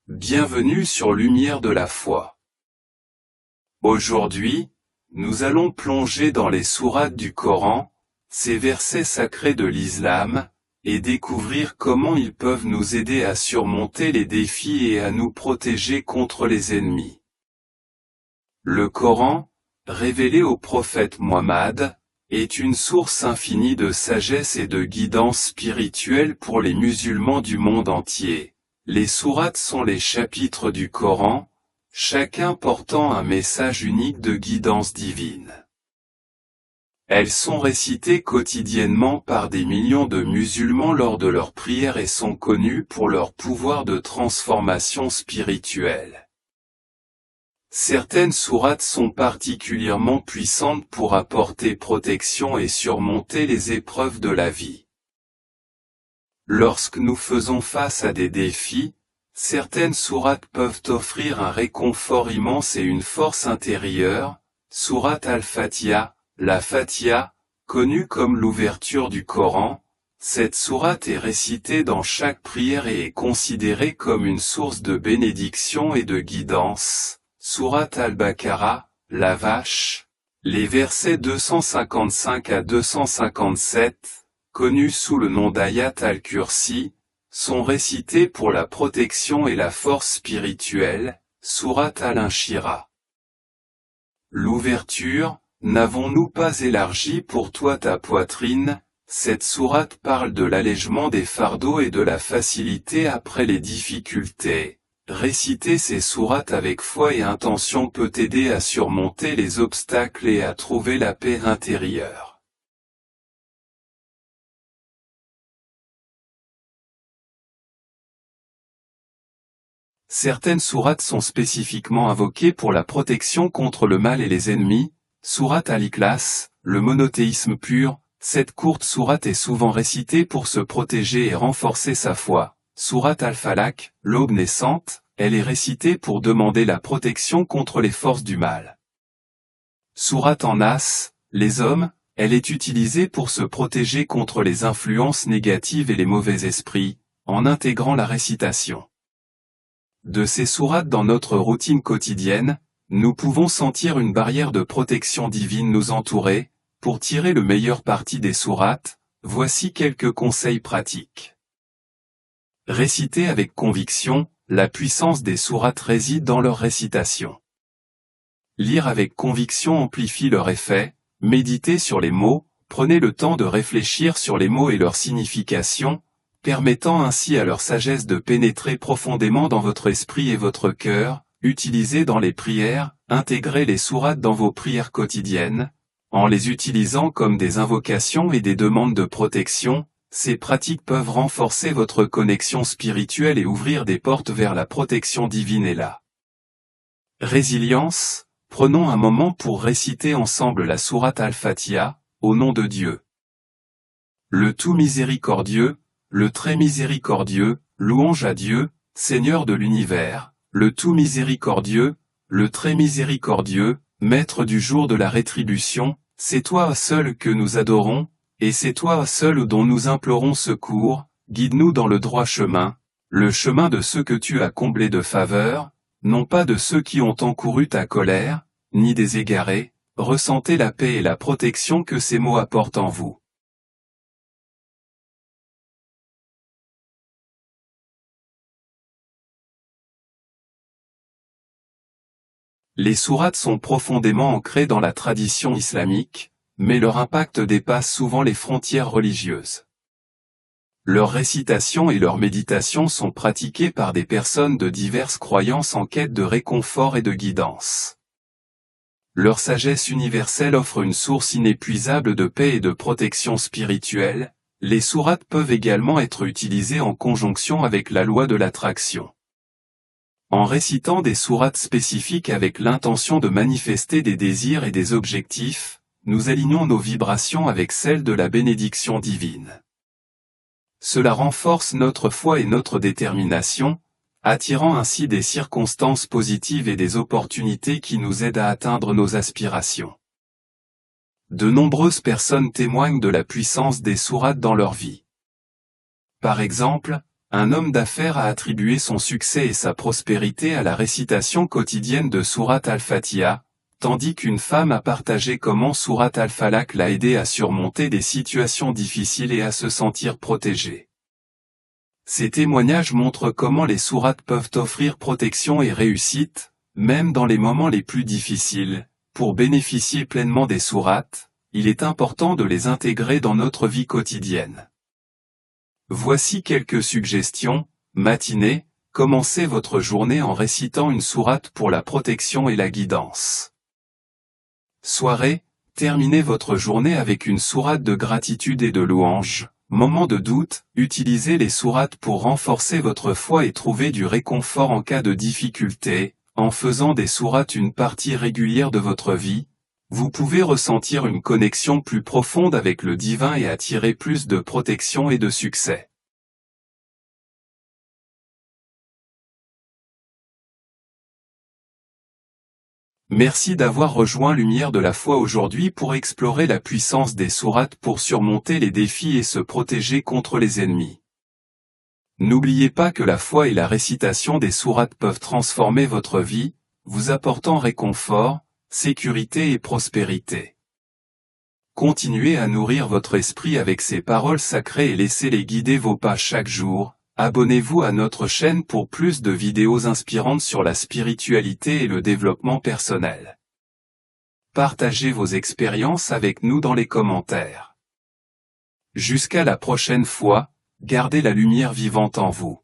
Bienvenue sur Lumière de la foi. Aujourd'hui, nous allons plonger dans les sourates du Coran, ces versets sacrés de l'islam, et découvrir comment ils peuvent nous aider à surmonter les défis et à nous protéger contre les ennemis. Le Coran, révélé au prophète Muhammad, est une source infinie de sagesse et de guidance spirituelle pour les musulmans du monde entier. Les sourates sont les chapitres du Coran, chacun portant un message unique de guidance divine. Elles sont récitées quotidiennement par des millions de musulmans lors de leurs prières et sont connues pour leur pouvoir de transformation spirituelle. Certaines sourates sont particulièrement puissantes pour apporter protection et surmonter les épreuves de la vie. Lorsque nous faisons face à des défis, certaines sourates peuvent offrir un réconfort immense et une force intérieure. Sourate al-Fatiha, la Fatiha, connue comme l'ouverture du Coran, cette sourate est récitée dans chaque prière et est considérée comme une source de bénédiction et de guidance. Sourate al-Baqarah, la vache, les versets 255 à 257, connus sous le nom d'Ayat al-Kursi, sont récités pour la protection et la force spirituelle. Sourate al-Inshirah. L'ouverture, n'avons-nous pas élargi pour toi ta poitrine? Cette sourate parle de l'allègement des fardeaux et de la facilité après les difficultés. Réciter ces sourates avec foi et intention peut aider à surmonter les obstacles et à trouver la paix intérieure. Certaines sourates sont spécifiquement invoquées pour la protection contre le mal et les ennemis. Sourate al-Ikhlas, le monothéisme pur. Cette courte sourate est souvent récitée pour se protéger et renforcer sa foi. Sourate al-Falaq, l'aube naissante, elle est récitée pour demander la protection contre les forces du mal. Sourate an-Nas, les hommes, elle est utilisée pour se protéger contre les influences négatives et les mauvais esprits, en intégrant la récitation de ces sourates dans notre routine quotidienne, nous pouvons sentir une barrière de protection divine nous entourer. Pour tirer le meilleur parti des sourates, voici quelques conseils pratiques. Réciter avec conviction, la puissance des sourates réside dans leur récitation. Lire avec conviction amplifie leur effet. Méditez sur les mots, prenez le temps de réfléchir sur les mots et leur signification, permettant ainsi à leur sagesse de pénétrer profondément dans votre esprit et votre cœur. Utilisez dans les prières, intégrez les sourates dans vos prières quotidiennes. En les utilisant comme des invocations et des demandes de protection, ces pratiques peuvent renforcer votre connexion spirituelle et ouvrir des portes vers la protection divine et la résilience. Prenons un moment pour réciter ensemble la sourate al-Fatiha, au nom de Dieu. Le tout miséricordieux, le très miséricordieux, louange à Dieu, Seigneur de l'univers, le tout miséricordieux, le très miséricordieux, Maître du jour de la rétribution, c'est toi seul que nous adorons, et c'est toi seul dont nous implorons secours. Guide-nous dans le droit chemin, le chemin de ceux que tu as comblés de faveur, non pas de ceux qui ont encouru ta colère, ni des égarés. Ressentez la paix et la protection que ces mots apportent en vous. Les sourates sont profondément ancrées dans la tradition islamique, mais leur impact dépasse souvent les frontières religieuses. Leur récitation et leur méditation sont pratiquées par des personnes de diverses croyances en quête de réconfort et de guidance. Leur sagesse universelle offre une source inépuisable de paix et de protection spirituelle. Les sourates peuvent également être utilisées en conjonction avec la loi de l'attraction. En récitant des sourates spécifiques avec l'intention de manifester des désirs et des objectifs, nous alignons nos vibrations avec celles de la bénédiction divine. Cela renforce notre foi et notre détermination, attirant ainsi des circonstances positives et des opportunités qui nous aident à atteindre nos aspirations. De nombreuses personnes témoignent de la puissance des sourates dans leur vie. Par exemple, Un homme d'affaires a attribué son succès et sa prospérité à la récitation quotidienne de Sourate Al-Fatiha, tandis qu'une femme a partagé comment Sourate Al-Falaq l'a aidé à surmonter des situations difficiles et à se sentir protégée. Ces témoignages montrent comment les sourates peuvent offrir protection et réussite, même dans les moments les plus difficiles. Pour bénéficier pleinement des sourates, il est important de les intégrer dans notre vie quotidienne. Voici quelques suggestions. Matinée, commencez votre journée en récitant une sourate pour la protection et la guidance. Soirée, terminez votre journée avec une sourate de gratitude et de louange. Moment de doute, utilisez les sourates pour renforcer votre foi et trouver du réconfort en cas de difficulté. En faisant des sourates une partie régulière de votre vie, vous pouvez ressentir une connexion plus profonde avec le divin et attirer plus de protection et de succès. Merci d'avoir rejoint Lumière de la foi aujourd'hui pour explorer la puissance des sourates pour surmonter les défis et se protéger contre les ennemis. N'oubliez pas que la foi et la récitation des sourates peuvent transformer votre vie, vous apportant réconfort, sécurité et prospérité. Continuez à nourrir votre esprit avec ces paroles sacrées et laissez-les guider vos pas chaque jour. Abonnez-vous à notre chaîne pour plus de vidéos inspirantes sur la spiritualité et le développement personnel. Partagez vos expériences avec nous dans les commentaires. Jusqu'à la prochaine fois, gardez la lumière vivante en vous.